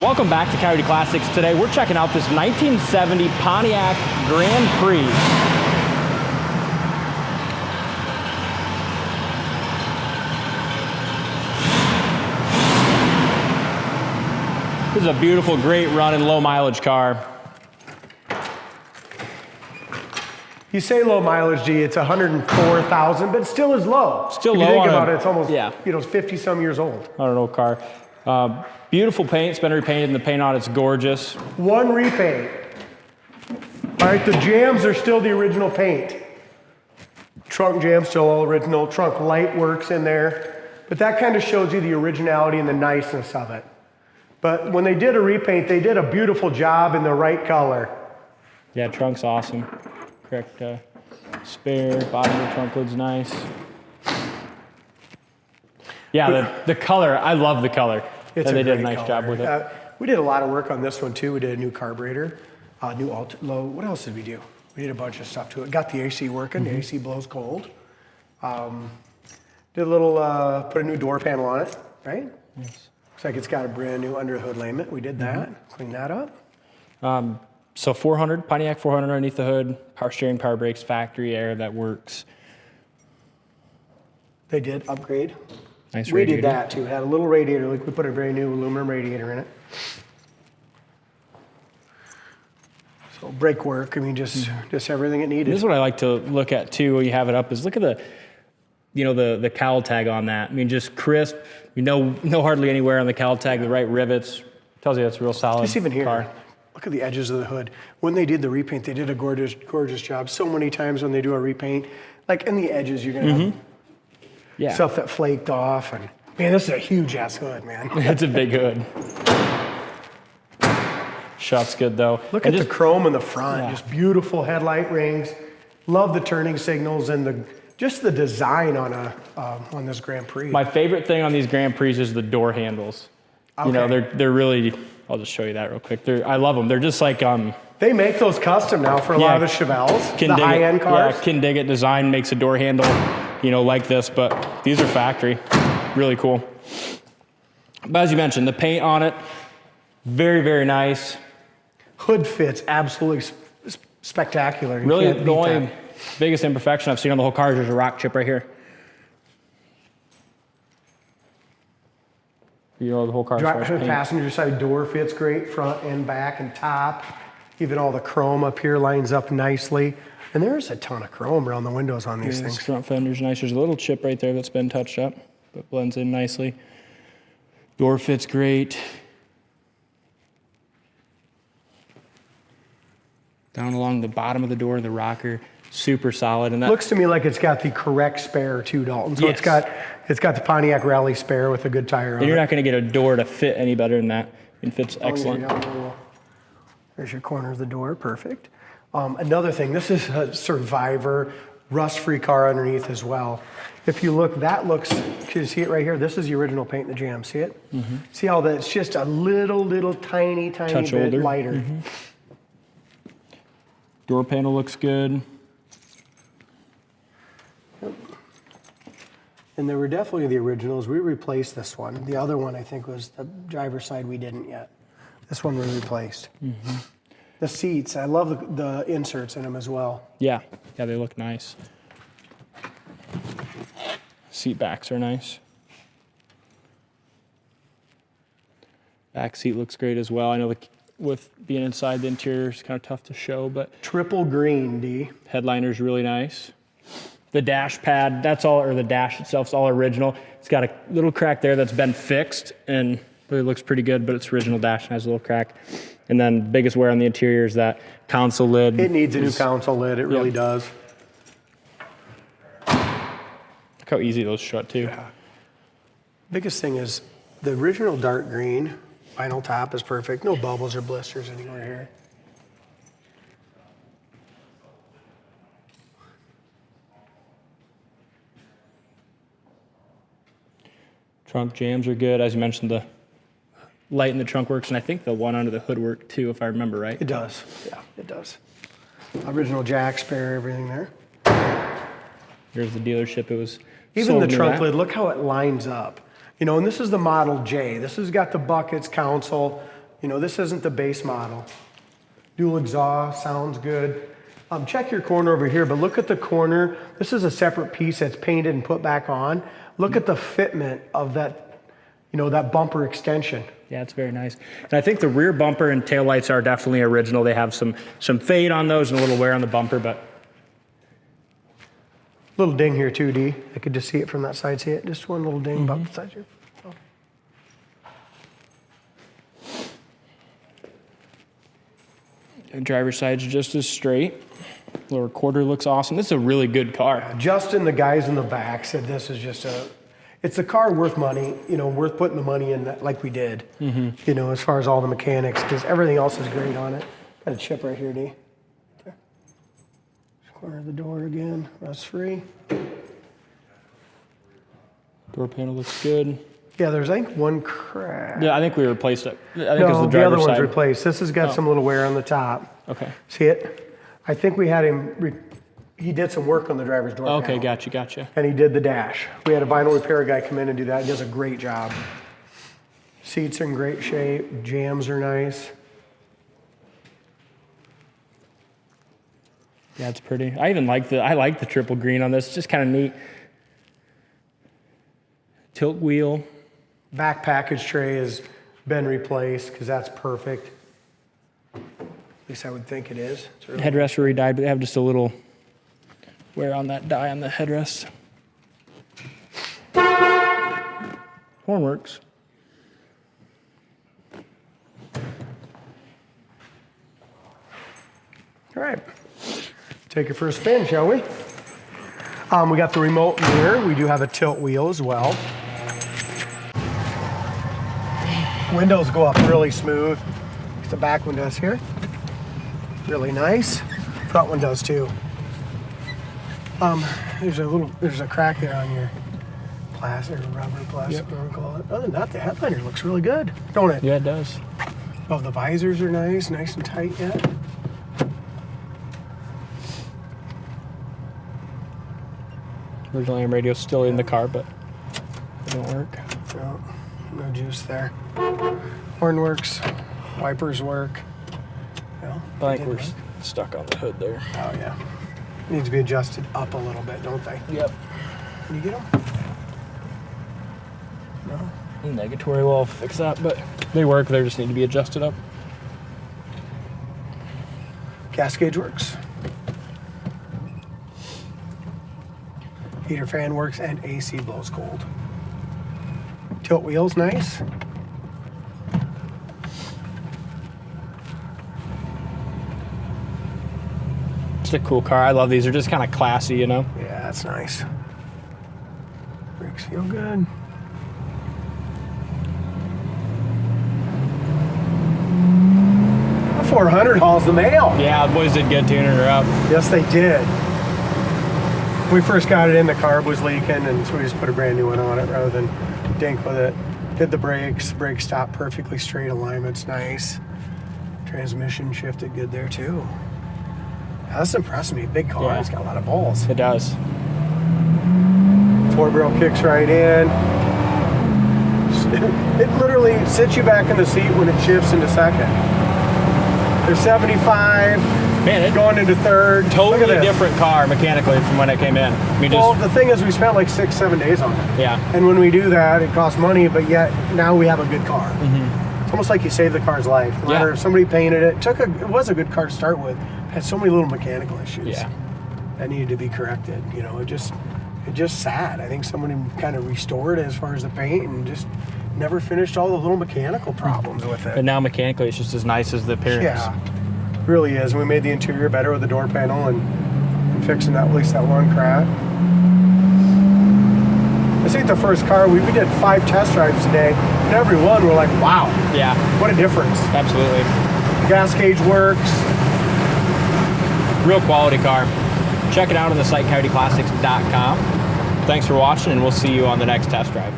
Welcome back to Coyote Classics. Today we're checking out this 1970 Pontiac Grand Prix. This is a beautiful, great running, low mileage car. You say low mileage, G, it's 104,000, but it still is low. Still if low. You think about it, it's almost, yeah. 50 some years old. I don't know, car. Beautiful paint. It's been repainted, and the paint on it's gorgeous. One repaint. All right, the jams are still the original paint. Trunk jam still all original. Trunk light works in there. But that kind of shows you the originality and the niceness of it. But when they did a repaint, they did a beautiful job in the right color. Yeah, trunk's awesome. Correct spare. Bottom of the trunk lid's nice. Yeah, the color. I love the color. They did a nice job with it. We did a lot of work on this one too. We did a new carburetor, new low. What else did we do? We did a bunch of stuff to it. Got the AC working. The AC blows cold. Did a little, put a new door panel on it, right? Yes. Looks like it's got a brand new under hood layment. We did that. Cleaned that up. So 400, Pontiac 400 underneath the hood, power steering, power brakes, factory air that works. They did upgrade. Nice We radiator. did that too. It had a little radiator. Like we put a very new aluminum radiator in it. So brake work. I mean, just everything it needed. This is what I like to look at too when you have it up is look at the, the cowl tag on that. I mean, just crisp. No hardly anywhere on the cowl tag. The right rivets. Tells you that's a real solid Just even here. car. Look at the edges of the hood. When they did the repaint, they did a gorgeous job. So many times when they do a repaint, like in the edges, you're gonna have stuff that flaked off. And man, this is a huge ass hood, man. It's a big hood. Shuts good though. Look at the chrome in the front. Yeah. Just beautiful headlight rings. Love the turning signals and just the design on this Grand Prix. My favorite thing on these Grand Prix is the door handles. Okay. They're really. I'll just show you that real quick. I love them. They're just like They make those custom now for a lot of the Chevelles, the high-end cars. Yeah, Can Dig It design makes a door handle, like this, but these are factory. Really cool. But as you mentioned, the paint on it, very, very nice. Hood fits absolutely spectacular. You Really, can't beat the only that. biggest imperfection I've seen on the whole car is there's a rock chip right here. The whole car. Passenger side door fits great, front and back and top. Even all the chrome up here lines up nicely. And there's a ton of chrome around the windows on these things. Front fender's nice. There's a little chip right there that's been touched up, but blends in nicely. Door fits great. Down along the bottom of the door, the rocker, super solid. And that Looks to me like it's got the correct spare too, Dalton. So Yes. it's got the Pontiac Rally spare with a good tire on And you're it. not going to get a door to fit any better than that. It fits excellent. There's your corner of the door, perfect. Another thing, this is a Survivor rust-free car underneath as well. If you look, can you see it right here? This is the original paint in the Jam, see it? See how that's just a little tiny Touch bit older. lighter. Door panel looks good. And they were definitely the originals. We replaced this one. The other one, I think, was the driver's side. We didn't yet. This one we replaced. The seats, I love the inserts in them as well. Yeah, they look nice. Seat backs are nice. Back seat looks great as well. I know with being inside, the interior is kind of tough to show, but Triple green, D. headliner's really nice. The dash pad, the dash itself's all original. It's got a little crack there that's been fixed and really looks pretty good, but it's original dash and has a little crack. And then biggest wear on the interior is that console lid. It needs a new console lid, it really does. Look how easy those shut too. Yeah. Biggest thing is the original dark green vinyl top is perfect. No bubbles or blisters anywhere here. Trunk jams are good. As you mentioned, the light in the trunk works, and I think the one under the hood worked too, if I remember right. It does, yeah, it does. Original jack, spare, everything there. Here's the dealership. It was Even sold the new trunk at. lid, look how it lines up. And this is the Model J. This has got the buckets, console, You know, this isn't the base model. Dual exhaust, sounds good. Check your corner over here, but look at the corner. This is a separate piece that's painted and put back on. Look at the fitment of that, you know, that bumper extension. Yeah, it's very nice. And I think the rear bumper and taillights are definitely original. They have some fade on those and a little wear on the bumper, but. Little ding here too, D. I could just see it from that side. See it? Just one little ding about the side here. Oh. The driver's side's just as straight. Lower quarter looks awesome. This is a really good car. Justin, the guys in the back, said this is just it's a car worth money, you know, worth putting the money in that, like we did, you know, as far as all the mechanics, because everything else is great on it. Got a chip right here, D. Okay. Corner of the door again, rust free. Door panel looks good. Yeah, there's, I think, one crack. Yeah, I think we replaced it. I think it's No, the the driver's other one's side. replaced. This has got some little wear on the top. Okay. See it? I think we had him, he did some work on the driver's door Okay, panel. gotcha. And he did the dash. We had a vinyl repair guy come in and do that. He does a great job. Seats are in great shape. Jams are nice. Yeah, it's pretty. I even like the triple green on this. It's just kind of neat. Tilt wheel. Back package tray has been replaced because that's perfect. At least I would think it is. It's really Headrests were re-dyed, but they have just a little wear on that dye on the headrest. Horn works. all right. Take it for a spin, shall we? We got the remote mirror. We do have a tilt wheel as well. Windows go up really smooth. The back one does here. Really nice. Front one does too. There's a crack there on your plastic or rubber plastic, whatever you call it. Other than that, the headliner looks really good, don't it? Yeah, it does. Oh, the visors are nice and tight yet. Original AM radio's still in the car, but it don't work. No juice there. Horn works, wipers work. Well, I think we're stuck on the hood there. Oh yeah. Needs to be adjusted up a little bit, don't they? Yep. Can you get them? No. Negatory will fix that, but they work. They just need to be adjusted up. Gas gauge works. Heater fan works and AC blows cold. Tilt wheels nice. It's a cool car. I love these. They're just kind of classy, you know? Yeah, that's nice. Brakes feel good. The 400 hauls the mail. Yeah, the boys did good tuning her up. Yes, they did. When we first got it in, the carb was leaking, and so we just put a brand new one on it rather than dink with it. Did the brakes stopped perfectly straight, alignment's nice. Transmission shifted good there too. That's impressed me. Big car, Yeah. It's got a lot of balls. It does. 4-barrel kicks right in. It literally sits you back in the seat when it shifts into second. There's 75. Man, it's Going into third. Look at totally this. different car mechanically from when it came in. I mean, Well, just, the thing is, we spent like 6-7 days on it. yeah. And when we do that, it costs money, but yet now we have a good car. It's almost like you saved the car's life. No matter Yeah. if somebody painted it, it was a good car to start with. It had so many little mechanical issues Yeah. that needed to be corrected. You know, it just sat. I think someone kind of restored it as far as the paint and just never finished all the little mechanical problems with it. But now mechanically, it's just as nice as the appearance. Yeah, really is. We made the interior better with the door panel and fixing that, at least that one crack. This ain't the first car. We did 5 test drives today, and every one we're like, wow, Yeah, what a difference. absolutely. Gas gauge works. Real quality car. Check it out on the site coyoteclassics.com. Thanks for watching, and we'll see you on the next test drive.